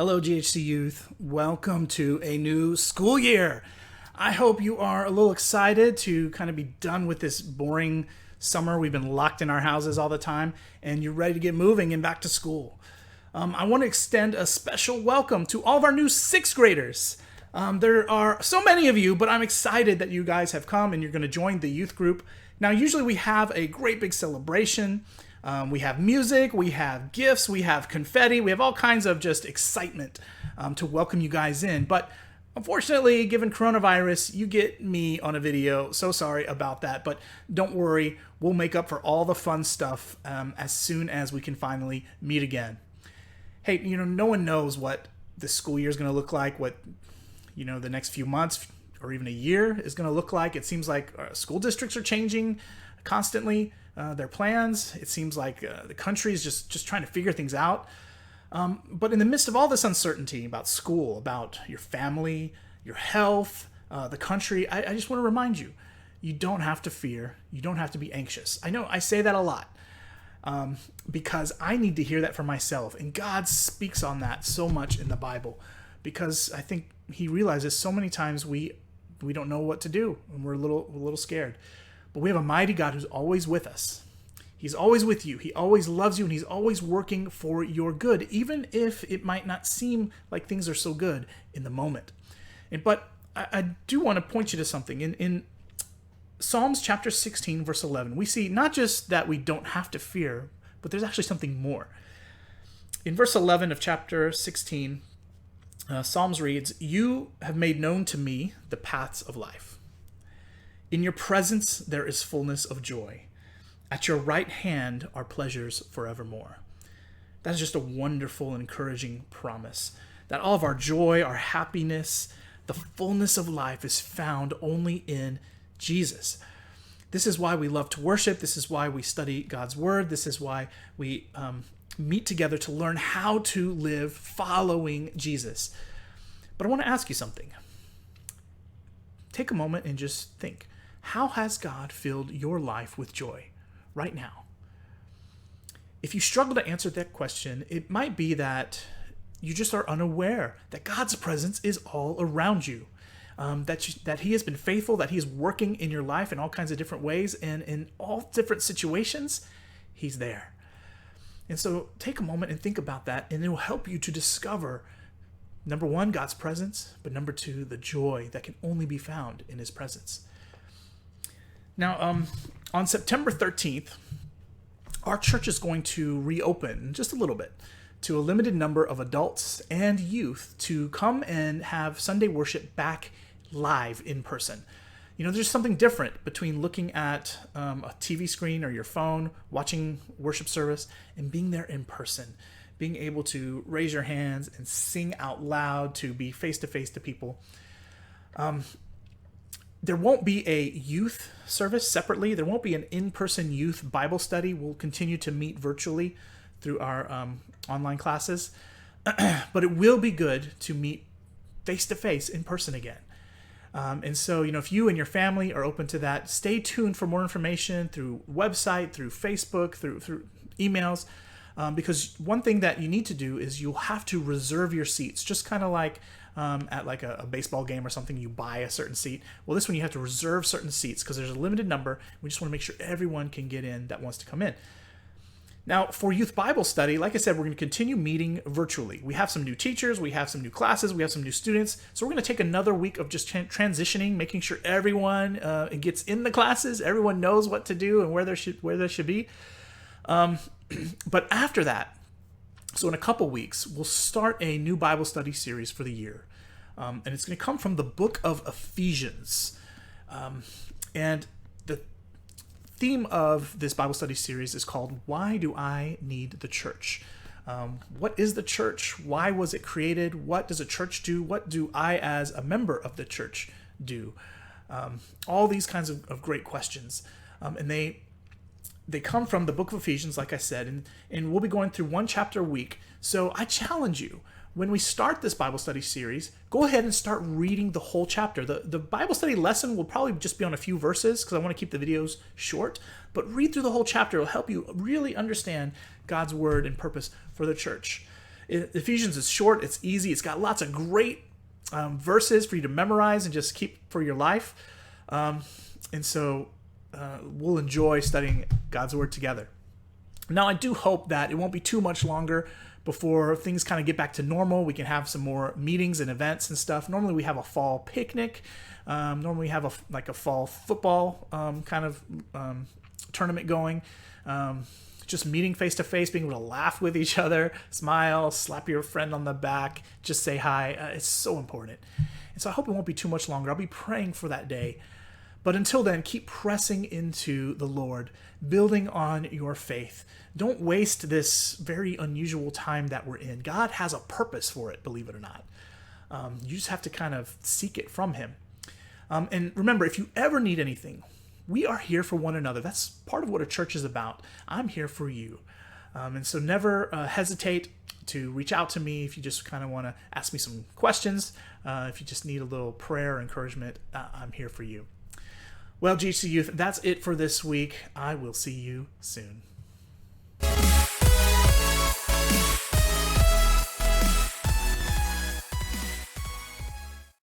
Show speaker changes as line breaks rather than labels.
Hello, GHC Youth. Welcome to a new school year. I hope you are a little excited to kind of be done with this boring summer. We've been locked in our houses all the time, and you're ready to get moving and back to school. I want to extend a special welcome to all of our new sixth graders. There are so many of you, but I'm excited that you guys have come and you're going to join the youth group. Now, usually we have a great big celebration. We have music, we have gifts, we have confetti, we have all kinds of just excitement to welcome you guys in. But unfortunately, given coronavirus, you get me on a video. So sorry about that, but don't worry, we'll make up for all the fun stuff as soon as we can finally meet again. Hey, no one knows what the school year is going to look like, what, the next few months or even a year is going to look like. It seems like school districts are changing constantly. Their plans. It seems like the country is just trying to figure things out. But in the midst of all this uncertainty about school, about your family, your health, the country, I just want to remind you, you don't have to fear. You don't have to be anxious. I know I say that a lot because I need to hear that for myself. And God speaks on that so much in the Bible because I think he realizes so many times we don't know what to do and we're a little scared. But we have a mighty God who's always with us. He's always with you. He always loves you, and he's always working for your good, even if it might not seem like things are so good in the moment. But I do want to point you to something. In Psalms chapter 16, verse 11, we see not just that we don't have to fear, but there's actually something more. In verse 11 of chapter 16, Psalms reads, "You have made known to me the paths of life. In your presence there is fullness of joy. At your right hand are pleasures forevermore." That is just a wonderful and encouraging promise. That all of our joy, our happiness, the fullness of life is found only in Jesus. This is why we love to worship. This is why we study God's word. This is why we meet together to learn how to live following Jesus. But I want to ask you something. Take a moment and just think. How has God filled your life with joy right now? If you struggle to answer that question, it might be that you just are unaware that God's presence is all around you, that he has been faithful, that he is working in your life in all kinds of different ways, and in all different situations, he's there. And so take a moment and think about that, and it will help you to discover, number one, God's presence, but number two, the joy that can only be found in his presence. Now, on September 13th, our church is going to reopen just a little bit to a limited number of adults and youth to come and have Sunday worship back live in person. There's something different between looking at a TV screen or your phone, watching worship service, and being there in person, being able to raise your hands and sing out loud, to be face-to-face to people. There won't be a youth service separately. There won't be an in-person youth Bible study. We'll continue to meet virtually through our online classes. But it will be good to meet face-to-face in person again. And so, if you and your family are open to that, stay tuned for more information through website, through Facebook, through emails. Because one thing that you need to do is you'll have to reserve your seats, just kind of like at like a baseball game or something, you buy a certain seat. Well, this one you have to reserve certain seats because there's a limited number. We just want to make sure everyone can get in that wants to come in. Now, for Youth Bible Study, like I said, we're going to continue meeting virtually. We have some new teachers, we have some new classes, we have some new students. So we're going to take another week of just transitioning, making sure everyone gets in the classes, everyone knows what to do and where they should be. But after that, so in a couple weeks, we'll start a new Bible study series for the year. And it's going to come from the book of Ephesians. And the theme of this Bible study series is called, "Why Do I Need the Church?" What is the church? Why was it created? What does a church do? What do I, as a member of the church, do? All these kinds of great questions. And they come from the book of Ephesians, like I said, and we'll be going through one chapter a week. So I challenge you, when we start this Bible study series, go ahead and start reading the whole chapter. The Bible study lesson will probably just be on a few verses because I want to keep the videos short, but read through the whole chapter. It'll help you really understand God's word and purpose for the church. Ephesians is short, it's easy, it's got lots of great verses for you to memorize and just keep for your life. And so we'll enjoy studying God's Word together. Now, I do hope that it won't be too much longer before things kind of get back to normal. We can have some more meetings and events and stuff. Normally we have a fall picnic. Normally we have a fall football kind of tournament going. Just meeting face to face, being able to laugh with each other, smile, slap your friend on the back, just say hi. It's so important. And so I hope it won't be too much longer. I'll be praying for that day. But until then, keep pressing into the Lord, building on your faith. Don't waste this very unusual time that we're in. God has a purpose for it, believe it or not. You just have to kind of seek it from Him. And remember, if you ever need anything, we are here for one another. That's part of what a church is about. I'm here for you. And so never hesitate to reach out to me if you just kind of want to ask me some questions. If you just need a little prayer or encouragement, I'm here for you. Well, GC Youth, that's it for this week. I will see you soon.